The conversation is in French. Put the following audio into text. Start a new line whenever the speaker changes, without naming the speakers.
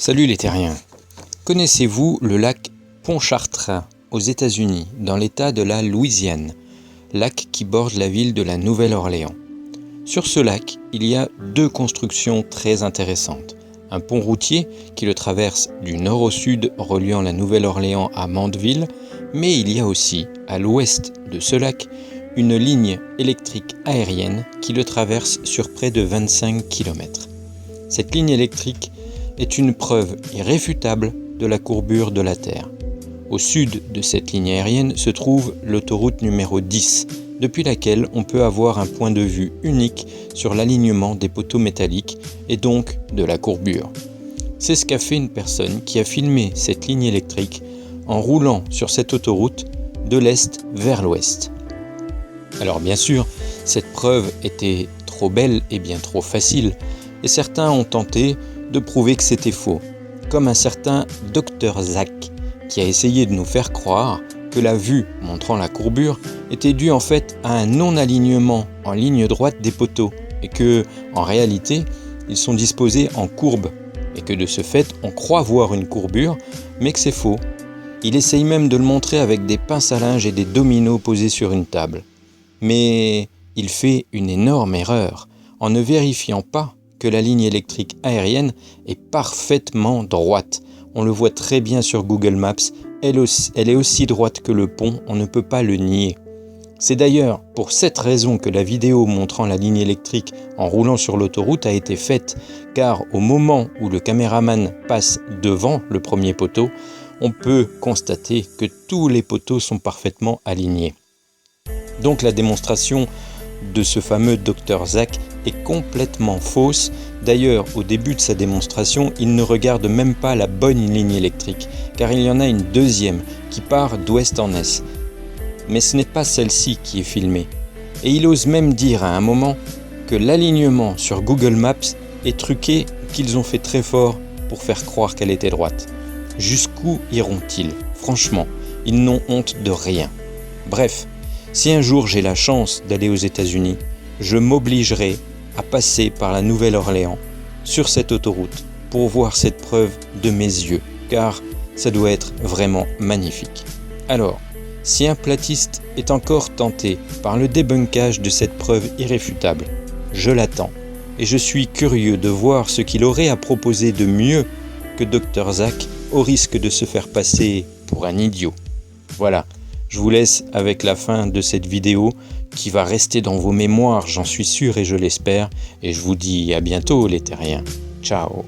Salut les terriens. Connaissez-vous le lac Pontchartrain aux États-Unis, dans l'État de la Louisiane, lac qui borde la ville de la Nouvelle-Orléans? Sur ce lac, il y a deux constructions très intéressantes. Un pont routier qui le traverse du nord au sud, reliant la Nouvelle-Orléans à Mandeville, mais il y a aussi, à l'ouest de ce lac, une ligne électrique aérienne qui le traverse sur près de 25 km. Cette ligne électrique est une preuve irréfutable de la courbure de la Terre. Au sud de cette ligne aérienne se trouve l'autoroute numéro 10, depuis laquelle on peut avoir un point de vue unique sur l'alignement des poteaux métalliques et donc de la courbure. C'est ce qu'a fait une personne qui a filmé cette ligne électrique en roulant sur cette autoroute de l'est vers l'ouest. Alors bien sûr, cette preuve était trop belle et bien trop facile, et certains ont tenté de prouver que c'était faux, comme un certain Dr Zach, qui a essayé de nous faire croire que la vue montrant la courbure était due en fait à un non-alignement en ligne droite des poteaux, et que, en réalité, ils sont disposés en courbe, et que de ce fait, on croit voir une courbure, mais que c'est faux. Il essaye même de le montrer avec des pinces à linge et des dominos posés sur une table. Mais il fait une énorme erreur en ne vérifiant pas que la ligne électrique aérienne est parfaitement droite. On le voit très bien sur Google Maps, elle est aussi droite que le pont, on ne peut pas le nier. C'est d'ailleurs pour cette raison que la vidéo montrant la ligne électrique en roulant sur l'autoroute a été faite, car au moment où le caméraman passe devant le premier poteau, on peut constater que tous les poteaux sont parfaitement alignés. Donc la démonstration de ce fameux Dr Zach est complètement fausse. D'ailleurs, au début de sa démonstration, il ne regarde même pas la bonne ligne électrique, car il y en a une deuxième qui part d'ouest en est. Mais ce n'est pas celle-ci qui est filmée. Et il ose même dire à un moment que l'alignement sur Google Maps est truqué, qu'ils ont fait très fort pour faire croire qu'elle était droite. Jusqu'où iront-ils? Franchement, ils n'ont honte de rien. Bref, si un jour j'ai la chance d'aller aux États-Unis, je m'obligerai à passer par la Nouvelle-Orléans sur cette autoroute pour voir cette preuve de mes yeux, car ça doit être vraiment magnifique. Alors, si un platiste est encore tenté par le débunkage de cette preuve irréfutable, je l'attends et je suis curieux de voir ce qu'il aurait à proposer de mieux que Dr Zach, au risque de se faire passer pour un idiot. Voilà. Je vous laisse avec la fin de cette vidéo qui va rester dans vos mémoires, j'en suis sûr et je l'espère. Et je vous dis à bientôt les terriens. Ciao.